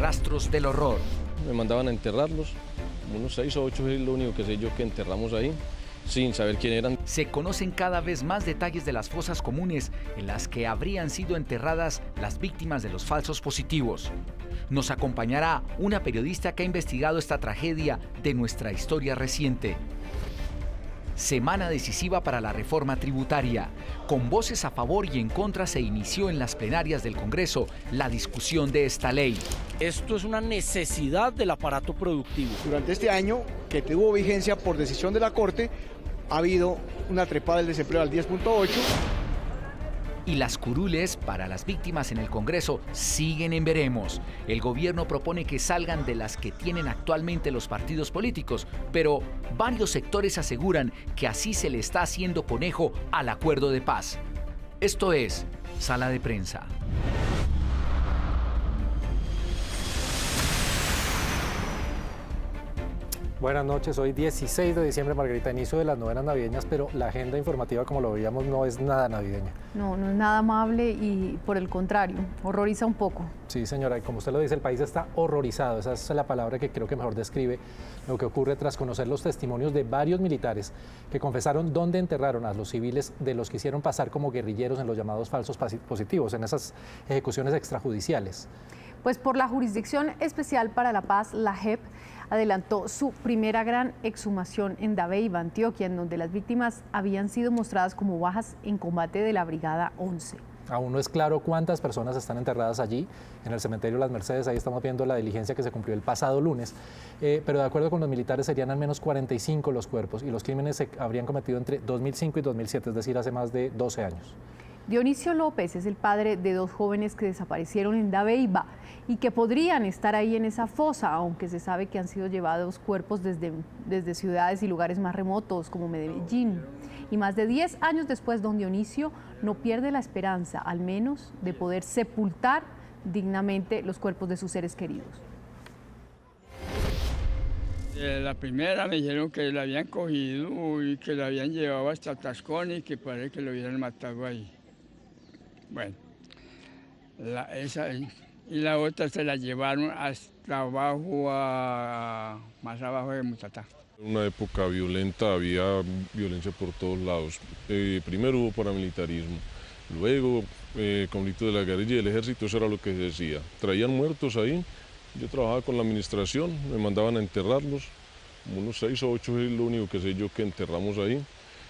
Rastros del horror. Me mandaban a enterrarlos, unos 6 o 8 es lo único que sé yo que enterramos ahí, sin saber quién eran. Se conocen cada vez más detalles de las fosas comunes en las que habrían sido enterradas las víctimas de los falsos positivos. Nos acompañará una periodista que ha investigado esta tragedia de nuestra historia reciente. Semana decisiva para la reforma tributaria. Con voces a favor y en contra se inició en las plenarias del Congreso la discusión de esta ley. Esto es una necesidad del aparato productivo. Durante este año, que tuvo vigencia por decisión de la Corte, ha habido una trepada del desempleo al 10.8%. Y las curules para las víctimas en el Congreso siguen en veremos. El gobierno propone que salgan de las que tienen actualmente los partidos políticos, pero varios sectores aseguran que así se le está haciendo conejo al acuerdo de paz. Esto es Sala de Prensa. Buenas noches, hoy 16 de diciembre, Margarita, inicio de las novenas navideñas, pero la agenda informativa, como lo veíamos, no es nada navideña. No, no es nada amable y por el contrario, horroriza un poco. Sí, señora, y como usted lo dice, el país está horrorizado. Esa es la palabra que creo que mejor describe lo que ocurre tras conocer los testimonios de varios militares que confesaron dónde enterraron a los civiles de los que hicieron pasar como guerrilleros en los llamados falsos positivos, en esas ejecuciones extrajudiciales. Pues por la Jurisdicción Especial para la Paz, la JEP, adelantó su primera gran exhumación en Dabeiba, Antioquia, en donde las víctimas habían sido mostradas como bajas en combate de la Brigada 11. Aún no es claro cuántas personas están enterradas allí, en el cementerio Las Mercedes. Ahí estamos viendo la diligencia que se cumplió el pasado lunes, pero de acuerdo con los militares serían al menos 45 los cuerpos y los crímenes se habrían cometido entre 2005 y 2007, es decir, hace más de 12 años. Dionisio López es el padre de dos jóvenes que desaparecieron en Dabeiba y que podrían estar ahí en esa fosa, aunque se sabe que han sido llevados cuerpos desde ciudades y lugares más remotos como Medellín. Y más de 10 años después, don Dionisio no pierde la esperanza, al menos, de poder sepultar dignamente los cuerpos de sus seres queridos. La primera me dijeron que la habían cogido y que la habían llevado hasta Tascón y que parece que lo hubieran matado ahí. Bueno, y la otra se la llevaron hasta abajo, más abajo de Mutatá. En una época violenta, había violencia por todos lados. Primero hubo paramilitarismo, luego conflicto de la guerrilla y el ejército, eso era lo que se decía. Traían muertos ahí, yo trabajaba con la administración, me mandaban a enterrarlos, unos 6 o 8 es lo único que sé yo que enterramos ahí,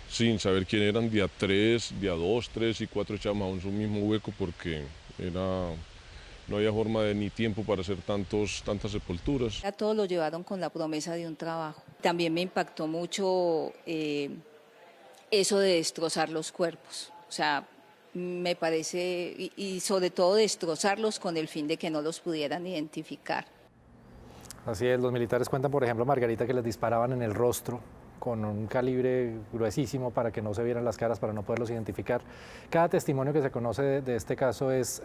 sin saber quién eran, día 3, día 2, 3 y 4 echábamos a un mismo hueco porque no había forma ni tiempo para hacer tantas sepulturas. A todos lo llevaron con la promesa de un trabajo. También me impactó mucho eso de destrozar los cuerpos. O sea, me parece, y sobre todo destrozarlos con el fin de que no los pudieran identificar. Así es, los militares cuentan, por ejemplo, Margarita, que les disparaban en el rostro con un calibre gruesísimo para que no se vieran las caras, para no poderlos identificar. Cada testimonio que se conoce de este caso es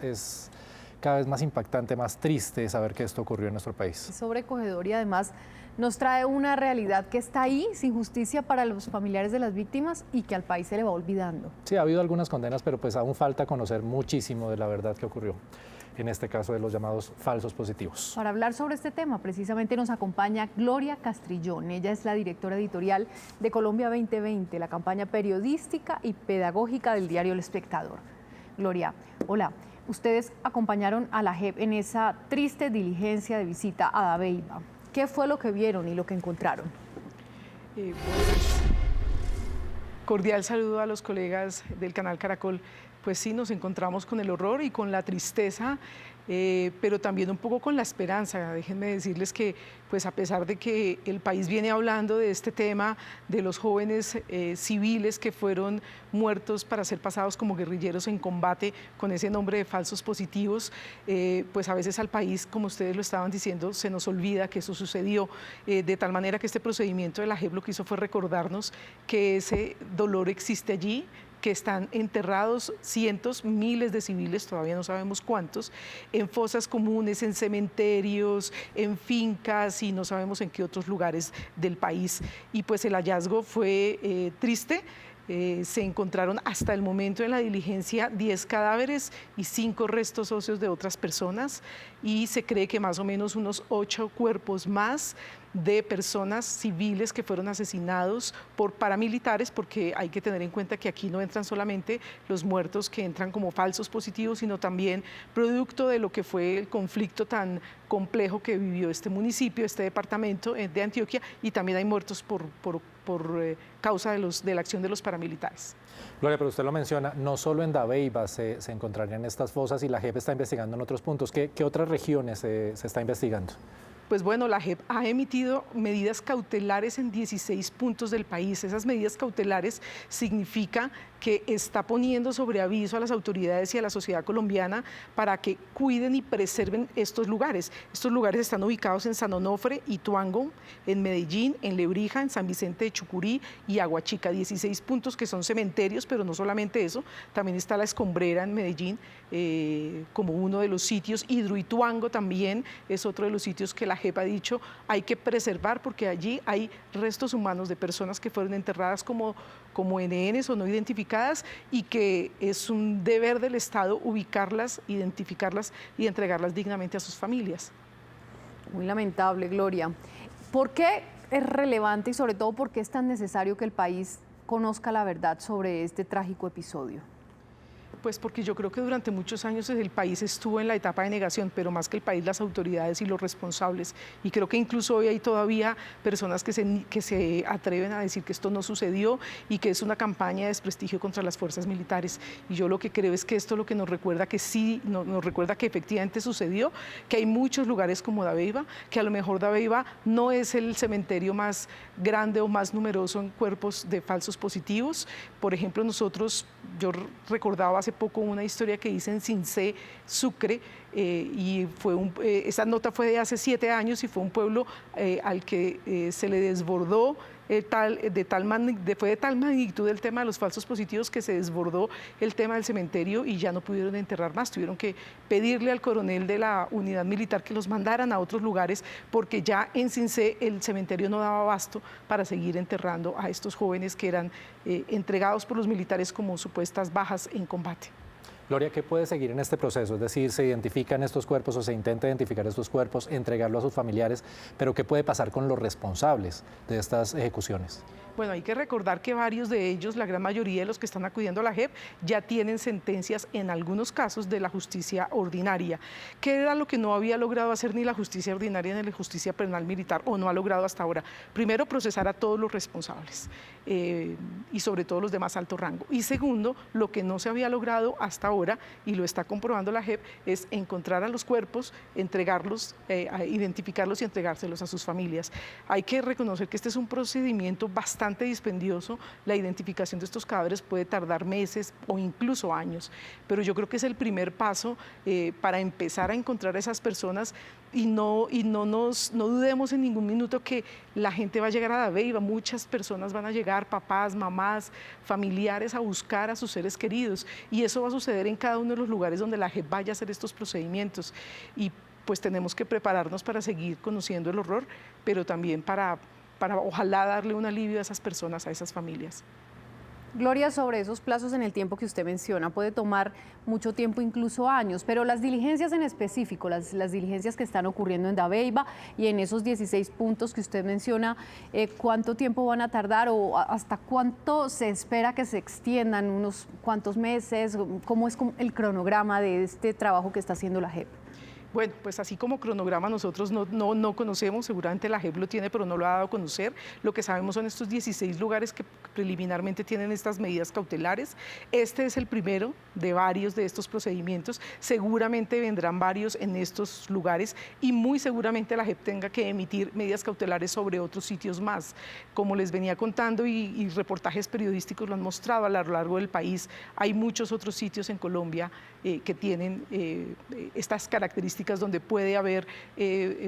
cada vez más impactante, más triste saber que esto ocurrió en nuestro país. Es sobrecogedor y además nos trae una realidad que está ahí, sin justicia para los familiares de las víctimas y que al país se le va olvidando. Sí, ha habido algunas condenas, pero pues aún falta conocer muchísimo de la verdad que ocurrió en este caso de los llamados falsos positivos. Para hablar sobre este tema, precisamente nos acompaña Gloria Castrillón. Ella es la directora editorial de Colombia 2020, la campaña periodística y pedagógica del diario El Espectador. Gloria, hola. Ustedes acompañaron a la JEP en esa triste diligencia de visita a Dabeiba. ¿Qué fue lo que vieron y lo que encontraron? Pues, cordial saludo a los colegas del canal Caracol. Pues sí, nos encontramos con el horror y con la tristeza, pero también un poco con la esperanza. Déjenme decirles que, pues a pesar de que el país viene hablando de este tema, de los jóvenes civiles que fueron muertos para ser pasados como guerrilleros en combate con ese nombre de falsos positivos, pues a veces al país, como ustedes lo estaban diciendo, se nos olvida que eso sucedió, de tal manera que este procedimiento de la JEP lo que hizo fue recordarnos que ese dolor existe allí, que están enterrados cientos, miles de civiles, todavía no sabemos cuántos, en fosas comunes, en cementerios, en fincas y no sabemos en qué otros lugares del país. Y pues el hallazgo fue triste, Se encontraron hasta el momento en la diligencia 10 cadáveres y 5 restos óseos de otras personas, y se cree que más o menos unos 8 cuerpos más de personas civiles que fueron asesinados por paramilitares, porque hay que tener en cuenta que aquí no entran solamente los muertos que entran como falsos positivos, sino también producto de lo que fue el conflicto tan complejo que vivió este municipio, este departamento de Antioquia, y también hay muertos por causa de la acción de los paramilitares. Gloria, pero usted lo menciona, no solo en Dabeiba se encontrarían estas fosas y la JEP está investigando en otros puntos. ¿Qué otras regiones se está investigando? Pues bueno, la JEP ha emitido medidas cautelares en 16 puntos del país. Esas medidas cautelares significa que está poniendo sobre aviso a las autoridades y a la sociedad colombiana para que cuiden y preserven estos lugares. Estos lugares están ubicados en San Onofre, Ituango, en Medellín, en Lebrija, en San Vicente de Chucurí y Aguachica. 16 puntos que son cementerios, pero no solamente eso, también está La Escombrera en Medellín como uno de los sitios. Hidroituango también es otro de los sitios que la JEP ha dicho hay que preservar, porque allí hay restos humanos de personas que fueron enterradas como NNs o no identificadas, y que es un deber del Estado ubicarlas, identificarlas y entregarlas dignamente a sus familias. Muy lamentable, Gloria. ¿Por qué es relevante y sobre todo por qué es tan necesario que el país conozca la verdad sobre este trágico episodio? Pues porque yo creo que durante muchos años el país estuvo en la etapa de negación, pero más que el país, las autoridades y los responsables. Y creo que incluso hoy hay todavía personas que se atreven a decir que esto no sucedió y que es una campaña de desprestigio contra las fuerzas militares. Y yo lo que creo es que esto lo que nos recuerda que sí, nos recuerda que efectivamente sucedió, que hay muchos lugares como Dabeiba, que a lo mejor Dabeiba no es el cementerio más grande o más numeroso en cuerpos de falsos positivos. Por ejemplo, yo recordaba hace poco una historia que hice en Cincé, Sucre, y esa nota fue de hace 7 años y fue un pueblo al que se le desbordó fue de tal magnitud el tema de los falsos positivos que se desbordó el tema del cementerio y ya no pudieron enterrar más. Tuvieron que pedirle al coronel de la unidad militar que los mandaran a otros lugares, porque ya en Cincé el cementerio no daba abasto para seguir enterrando a estos jóvenes que eran entregados por los militares como supuestas bajas en combate. Gloria, ¿qué puede seguir en este proceso? Es decir, se identifican estos cuerpos o se intenta identificar estos cuerpos, entregarlo a sus familiares, pero ¿qué puede pasar con los responsables de estas ejecuciones? Bueno, hay que recordar que varios de ellos, la gran mayoría de los que están acudiendo a la JEP, ya tienen sentencias en algunos casos de la justicia ordinaria. ¿Qué era lo que no había logrado hacer ni la justicia ordinaria ni la justicia penal militar, o no ha logrado hasta ahora? Primero, procesar a todos los responsables y sobre todo los de más alto rango. Y segundo, lo que no se había logrado hasta ahora, y lo está comprobando la JEP, es encontrar a los cuerpos, entregarlos, identificarlos y entregárselos a sus familias. Hay que reconocer que este es un procedimiento bastante dispendioso. La identificación de estos cadáveres puede tardar meses o incluso años, pero yo creo que es el primer paso para empezar a encontrar a esas personas y no dudemos en ningún minuto que la gente va a llegar a Dabeiba. Muchas personas van a llegar, papás, mamás, familiares, a buscar a sus seres queridos, y eso va a suceder en cada uno de los lugares donde la JEP vaya a hacer estos procedimientos, y pues tenemos que prepararnos para seguir conociendo el horror, pero también para ojalá darle un alivio a esas personas, a esas familias. Gloria, sobre esos plazos en el tiempo que usted menciona, puede tomar mucho tiempo, incluso años, pero las diligencias en específico, las diligencias que están ocurriendo en Dabeiba y en esos 16 puntos que usted menciona, ¿cuánto tiempo van a tardar o hasta cuánto se espera que se extiendan? ¿Unos cuantos meses? ¿Cómo es el cronograma de este trabajo que está haciendo la JEP? Bueno, pues así como cronograma nosotros no conocemos, seguramente la JEP lo tiene, pero no lo ha dado a conocer. Lo que sabemos son estos 16 lugares que preliminarmente tienen estas medidas cautelares. Este es el primero de varios de estos procedimientos. Seguramente vendrán varios en estos lugares y muy seguramente la JEP tenga que emitir medidas cautelares sobre otros sitios más. Como les venía contando y reportajes periodísticos lo han mostrado a lo largo del país, hay muchos otros sitios en Colombia que tienen estas características turísticas donde puede haber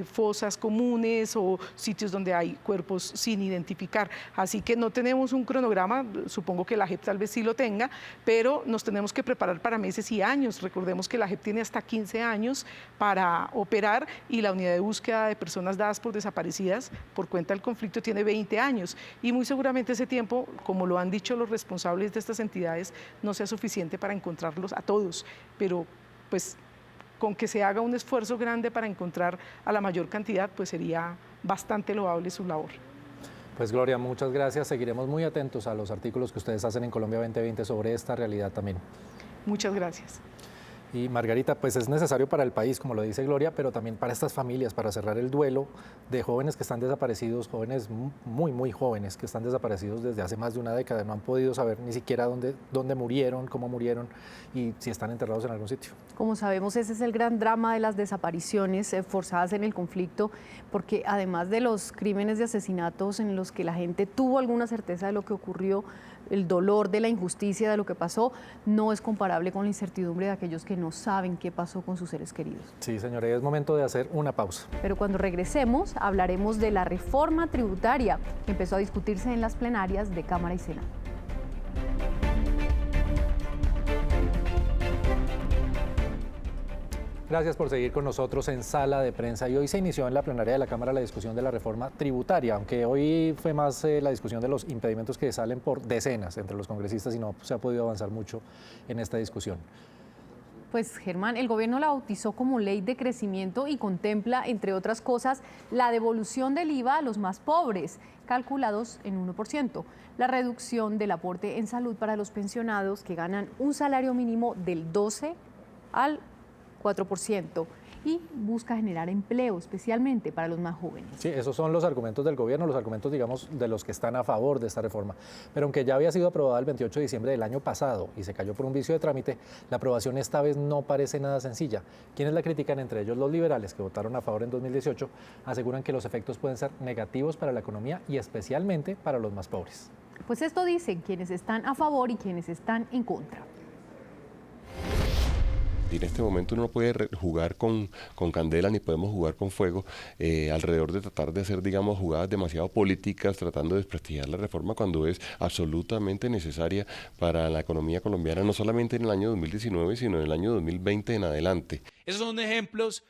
fosas comunes o sitios donde hay cuerpos sin identificar. Así que no tenemos un cronograma, supongo que la JEP tal vez sí lo tenga, pero nos tenemos que preparar para meses y años. Recordemos que la JEP tiene hasta 15 años para operar y la unidad de búsqueda de personas dadas por desaparecidas por cuenta del conflicto tiene 20 años y muy seguramente ese tiempo, como lo han dicho los responsables de estas entidades, no sea suficiente para encontrarlos a todos, pero pues con que se haga un esfuerzo grande para encontrar a la mayor cantidad, pues sería bastante loable su labor. Pues Gloria, muchas gracias. Seguiremos muy atentos a los artículos que ustedes hacen en Colombia 2020 sobre esta realidad también. Muchas gracias. Y Margarita, pues es necesario para el país, como lo dice Gloria, pero también para estas familias, para cerrar el duelo de jóvenes que están desaparecidos, jóvenes muy jóvenes que están desaparecidos desde hace más de una década, no han podido saber ni siquiera dónde murieron, cómo murieron y si están enterrados en algún sitio. Como sabemos, ese es el gran drama de las desapariciones forzadas en el conflicto, porque además de los crímenes de asesinatos en los que la gente tuvo alguna certeza de lo que ocurrió, el dolor de la injusticia de lo que pasó, no es comparable con la incertidumbre de aquellos que no saben qué pasó con sus seres queridos. Sí, señora, es momento de hacer una pausa. Pero cuando regresemos, hablaremos de la reforma tributaria que empezó a discutirse en las plenarias de Cámara y Senado. Gracias por seguir con nosotros en Sala de Prensa. Y hoy se inició en la plenaria de la Cámara la discusión de la reforma tributaria, aunque hoy fue más la discusión de los impedimentos que salen por decenas entre los congresistas y no se ha podido avanzar mucho en esta discusión. Pues Germán, el gobierno la bautizó como ley de crecimiento y contempla, entre otras cosas, la devolución del IVA a los más pobres, calculados en 1%, la reducción del aporte en salud para los pensionados que ganan un salario mínimo del 12 al 4% y busca generar empleo, especialmente para los más jóvenes. Sí, esos son los argumentos del gobierno, los argumentos, digamos, de los que están a favor de esta reforma. Pero aunque ya había sido aprobada el 28 de diciembre del año pasado y se cayó por un vicio de trámite, la aprobación esta vez no parece nada sencilla. Quienes la critican, entre ellos los liberales, que votaron a favor en 2018, aseguran que los efectos pueden ser negativos para la economía y especialmente para los más pobres. Pues esto dicen quienes están a favor y quienes están en contra. Y en este momento uno no puede jugar con candela ni podemos jugar con fuego alrededor de tratar de hacer, digamos, jugadas demasiado políticas tratando de desprestigiar la reforma cuando es absolutamente necesaria para la economía colombiana, no solamente en el año 2019, sino en el año 2020 en adelante. Esos son ejemplos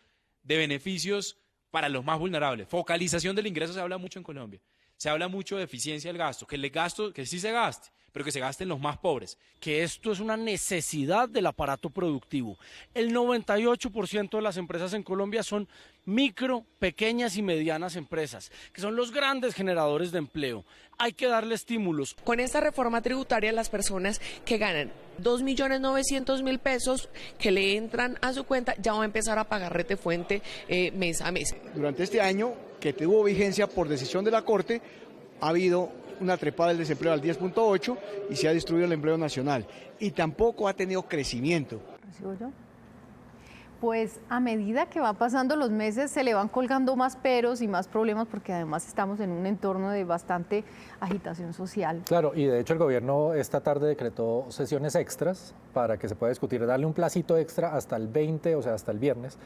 de beneficios para los más vulnerables. Focalización del ingreso se habla mucho en Colombia. Se habla mucho de eficiencia del gasto, que sí se gaste, pero que se gasten los más pobres. Que esto es una necesidad del aparato productivo. El 98% de las empresas en Colombia son micro, pequeñas y medianas empresas, que son los grandes generadores de empleo. Hay que darle estímulos. Con esta reforma tributaria, las personas que ganan 2.900.000 pesos que le entran a su cuenta ya van a empezar a pagar rete fuente mes a mes. Durante este año, que tuvo vigencia por decisión de la Corte, ha habido una trepada del desempleo al 10.8 y se ha destruido el empleo nacional. Y tampoco ha tenido crecimiento. ¿Sigo yo? Pues a medida que van pasando los meses se le van colgando más peros y más problemas porque además estamos en un entorno de bastante agitación social. Claro, y de hecho el gobierno esta tarde decretó sesiones extras para que se pueda discutir, darle un placito extra hasta el 20, o sea, hasta el viernes.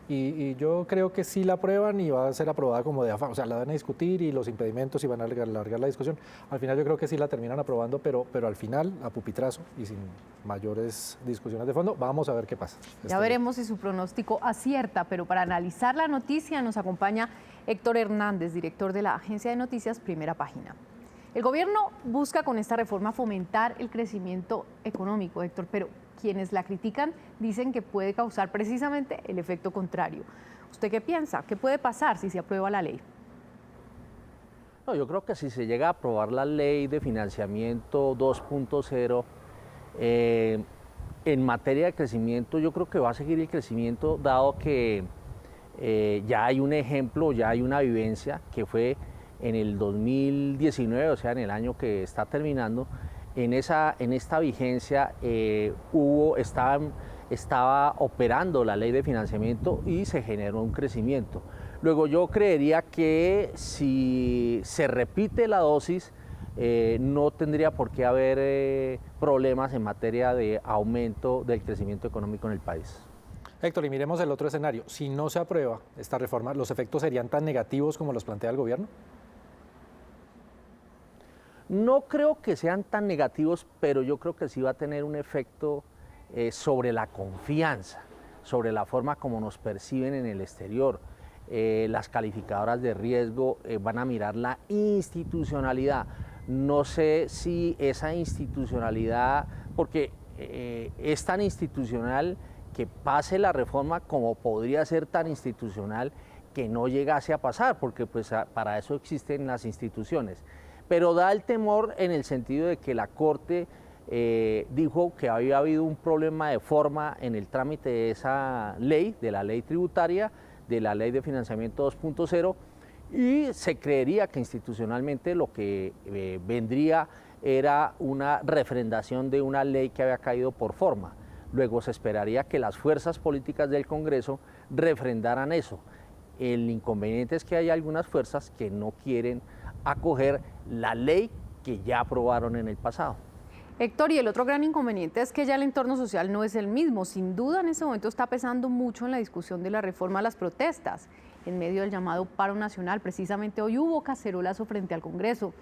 Y yo creo que sí la aprueban y va a ser aprobada como de afán, o sea, la van a discutir y los impedimentos y van a alargar la discusión. Al final yo creo que sí la terminan aprobando, pero al final, a pupitrazo y sin mayores discusiones de fondo, vamos a ver qué pasa. Ya veremos si su pronóstico acierta, pero para analizar la noticia nos acompaña Héctor Hernández, director de la agencia de noticias Primera Página. El gobierno busca con esta reforma fomentar el crecimiento económico, Héctor, pero quienes la critican dicen que puede causar precisamente el efecto contrario. ¿Usted qué piensa? ¿Qué puede pasar si se aprueba la ley? No, yo creo que si se llega a aprobar la ley de financiamiento 2.0, en materia de crecimiento, yo creo que va a seguir el crecimiento, dado que ya hay un ejemplo, ya hay una vivencia que fue en el 2019, o sea, en el año que está terminando. En esta vigencia estaba operando la ley de financiamiento y se generó un crecimiento. Luego yo creería que si se repite la dosis, no tendría por qué haber problemas en materia de aumento del crecimiento económico en el país. Héctor, y miremos el otro escenario. Si no se aprueba esta reforma, ¿los efectos serían tan negativos como los plantea el gobierno? No creo que sean tan negativos, pero yo creo que sí va a tener un efecto sobre la confianza, sobre la forma como nos perciben en el exterior. Las calificadoras de riesgo van a mirar la institucionalidad. No sé si esa institucionalidad, porque es tan institucional que pase la reforma como podría ser tan institucional que no llegase a pasar, porque pues para eso existen las instituciones. Pero da el temor en el sentido de que la Corte dijo que había habido un problema de forma en el trámite de esa ley, de la ley tributaria, de la ley de financiamiento 2.0, y se creería que institucionalmente lo que vendría era una refrendación de una ley que había caído por forma. Luego se esperaría que las fuerzas políticas del Congreso refrendaran eso. El inconveniente es que hay algunas fuerzas que no quieren acoger la ley que ya aprobaron en el pasado. Héctor, y el otro gran inconveniente es que ya el entorno social no es el mismo. Sin duda, en ese momento está pesando mucho en la discusión de la reforma a las protestas. En medio del llamado paro nacional, precisamente hoy hubo cacerolazo frente al Congreso.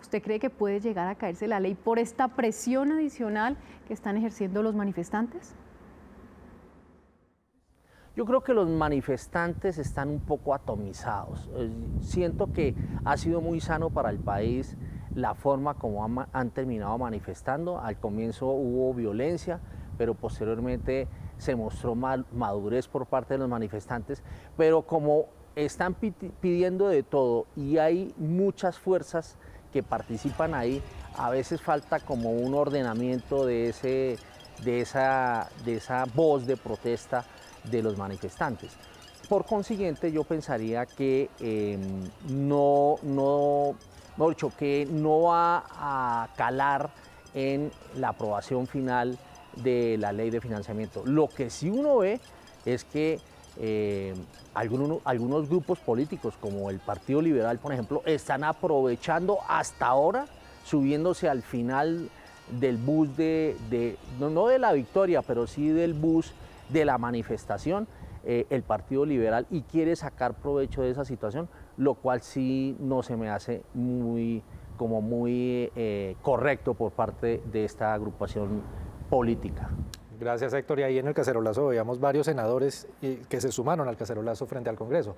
¿Usted cree que puede llegar a caerse la ley por esta presión adicional que están ejerciendo los manifestantes? Yo creo que los manifestantes están un poco atomizados. Siento que ha sido muy sano para el país la forma como han terminado manifestando. Al comienzo hubo violencia, pero posteriormente se mostró madurez por parte de los manifestantes. Pero como están pidiendo de todo y hay muchas fuerzas que participan ahí, a veces falta como un ordenamiento de esa voz de protesta de los manifestantes. Por consiguiente, yo pensaría que no va a calar en la aprobación final de la ley de financiamiento. Lo que sí uno ve es que algunos grupos políticos, como el Partido Liberal, por ejemplo, están aprovechando hasta ahora, subiéndose al final del bus no de la victoria, pero sí del bus de la manifestación, el Partido Liberal, y quiere sacar provecho de esa situación, lo cual sí no se me hace muy correcto por parte de esta agrupación política. Gracias, Héctor. Y ahí en el cacerolazo veíamos varios senadores que se sumaron al cacerolazo frente al Congreso,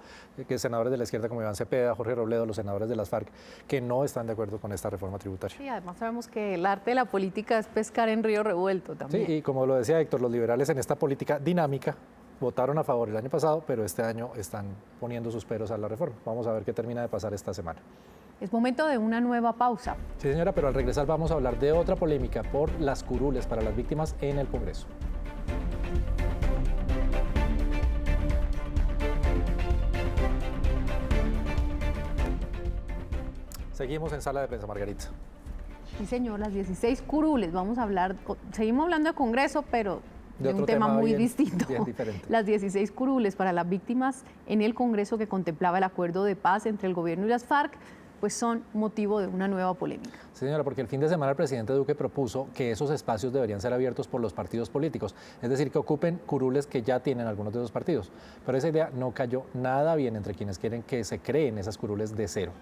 que senadores de la izquierda como Iván Cepeda, Jorge Robledo, los senadores de las FARC, que no están de acuerdo con esta reforma tributaria. Sí, además sabemos que el arte de la política es pescar en río revuelto también. Sí, y como lo decía Héctor, los liberales en esta política dinámica votaron a favor el año pasado, pero este año están poniendo sus peros a la reforma. Vamos a ver qué termina de pasar esta semana. Es momento de una nueva pausa. Sí, señora, pero al regresar vamos a hablar de otra polémica por las curules para las víctimas en el Congreso. Seguimos en Sala de Prensa, Margarita. Sí, señor, las 16 curules. Vamos a hablar, seguimos hablando de Congreso, pero de un tema muy distinto. Bien diferente. Las 16 curules para las víctimas en el Congreso que contemplaba el acuerdo de paz entre el gobierno y las FARC, pues son motivo de una nueva polémica. Sí, señora, porque el fin de semana el presidente Duque propuso que esos espacios deberían ser abiertos por los partidos políticos, es decir, que ocupen curules que ya tienen algunos de esos partidos. Pero esa idea no cayó nada bien entre quienes quieren que se creen esas curules de cero.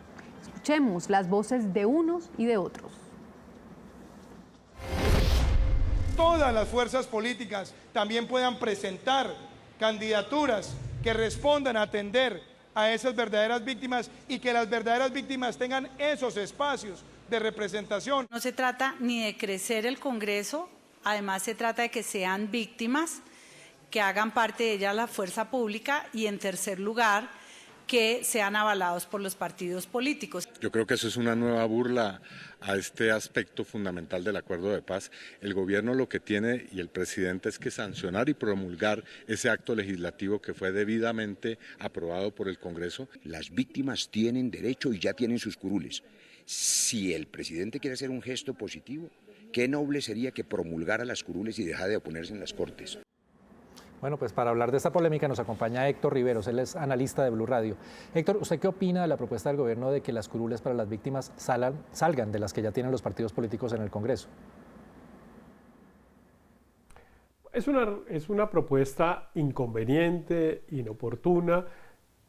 Escuchemos las voces de unos y de otros. Todas las fuerzas políticas también puedan presentar candidaturas que respondan a atender a esas verdaderas víctimas y que las verdaderas víctimas tengan esos espacios de representación. No se trata ni de crecer el Congreso, además se trata de que sean víctimas, que hagan parte de ella la fuerza pública y, en tercer lugar, que sean avalados por los partidos políticos. Yo creo que eso es una nueva burla a este aspecto fundamental del acuerdo de paz. El gobierno lo que tiene y el presidente es que sancionar y promulgar ese acto legislativo que fue debidamente aprobado por el Congreso. Las víctimas tienen derecho y ya tienen sus curules. Si el presidente quiere hacer un gesto positivo, qué noble sería que promulgara las curules y dejara de oponerse en las Cortes. Bueno, pues para hablar de esta polémica nos acompaña Héctor Riveros, él es analista de Blue Radio. Héctor, ¿usted qué opina de la propuesta del gobierno de que las curules para las víctimas salgan de las que ya tienen los partidos políticos en el Congreso? Es una propuesta inconveniente, inoportuna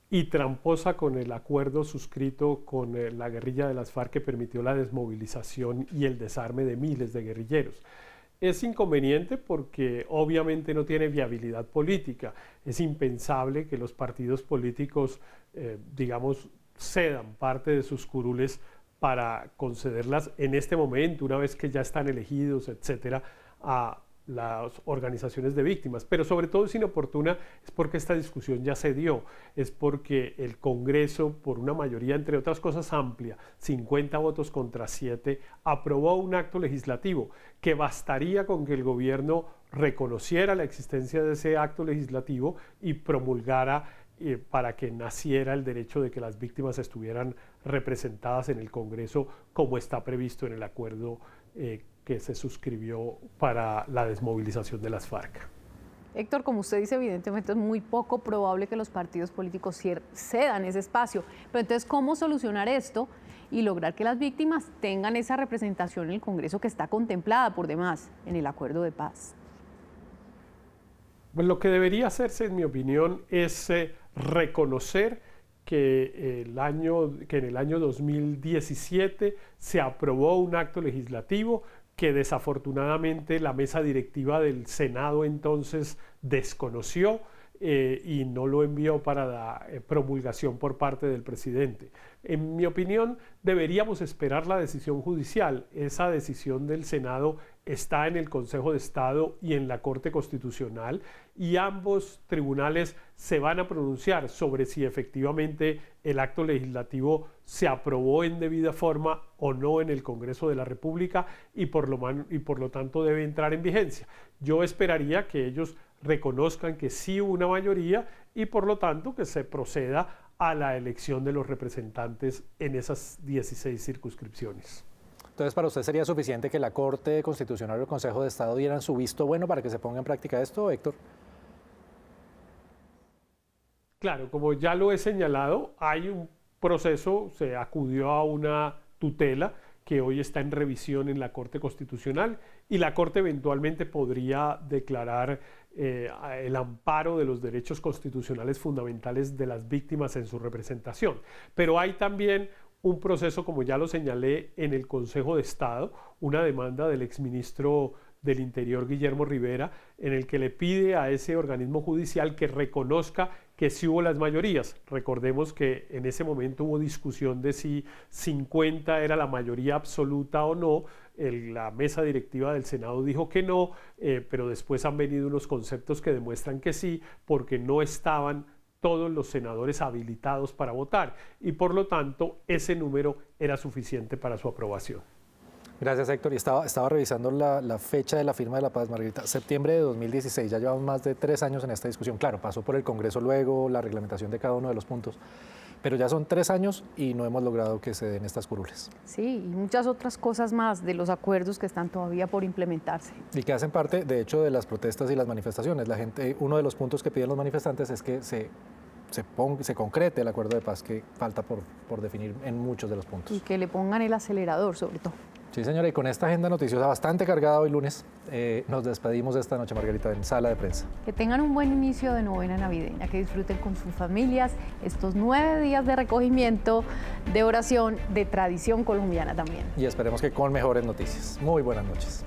y tramposa con el acuerdo suscrito con la guerrilla de las FARC que permitió la desmovilización y el desarme de miles de guerrilleros. Es inconveniente porque obviamente no tiene viabilidad política. Es impensable que los partidos políticos, digamos, cedan parte de sus curules para concederlas en este momento, una vez que ya están elegidos, etcétera, a las organizaciones de víctimas. Pero sobre todo es inoportuna es porque esta discusión ya se dio, es porque el Congreso, por una mayoría, entre otras cosas amplia, 50 votos contra 7, aprobó un acto legislativo que bastaría con que el gobierno reconociera la existencia de ese acto legislativo y promulgara para que naciera el derecho de que las víctimas estuvieran representadas en el Congreso como está previsto en el acuerdo que se suscribió para la desmovilización de las FARC. Héctor, como usted dice, evidentemente es muy poco probable que los partidos políticos cedan ese espacio, pero entonces, ¿cómo solucionar esto y lograr que las víctimas tengan esa representación en el Congreso que está contemplada por demás en el acuerdo de paz? Pues lo que debería hacerse, en mi opinión, es reconocer que en el año 2017 se aprobó un acto legislativo que desafortunadamente la mesa directiva del Senado entonces desconoció y no lo envió para la promulgación por parte del presidente. En mi opinión, deberíamos esperar la decisión judicial. Esa decisión del Senado está en el Consejo de Estado y en la Corte Constitucional, y ambos tribunales se van a pronunciar sobre si efectivamente el acto legislativo se aprobó en debida forma o no en el Congreso de la República y por lo tanto debe entrar en vigencia. Yo esperaría que ellos reconozcan que sí hubo una mayoría y por lo tanto que se proceda a la elección de los representantes en esas 16 circunscripciones. Entonces, ¿para usted sería suficiente que la Corte Constitucional o el Consejo de Estado dieran su visto bueno para que se ponga en práctica esto, Héctor? Claro, como ya lo he señalado, hay un proceso, se acudió a una tutela que hoy está en revisión en la Corte Constitucional y la Corte eventualmente podría declarar el amparo de los derechos constitucionales fundamentales de las víctimas en su representación. Pero hay también un proceso, como ya lo señalé, en el Consejo de Estado, una demanda del exministro del Interior, Guillermo Rivera, en el que le pide a ese organismo judicial que reconozca que sí hubo las mayorías. Recordemos que en ese momento hubo discusión de si 50 era la mayoría absoluta o no. La mesa directiva del Senado dijo que no, pero después han venido unos conceptos que demuestran que sí, porque no estaban todos los senadores habilitados para votar y por lo tanto ese número era suficiente para su aprobación. Gracias, Héctor. Y estaba revisando la fecha de la firma de la paz, Margarita. Septiembre de 2016, ya llevamos más de 3 años en esta discusión. Claro, pasó por el Congreso luego, la reglamentación de cada uno de los puntos, pero ya son 3 años y no hemos logrado que se den estas curules. Sí, y muchas otras cosas más de los acuerdos que están todavía por implementarse. Y que hacen parte, de hecho, de las protestas y las manifestaciones. La gente, uno de los puntos que piden los manifestantes es que se concrete el acuerdo de paz que falta por definir en muchos de los puntos. Y que le pongan el acelerador, sobre todo. Sí, señora, y con esta agenda noticiosa bastante cargada hoy lunes, nos despedimos de esta noche, Margarita, en Sala de Prensa. Que tengan un buen inicio de novena navideña, que disfruten con sus familias estos 9 días de recogimiento, de oración, de tradición colombiana también. Y esperemos que con mejores noticias. Muy buenas noches.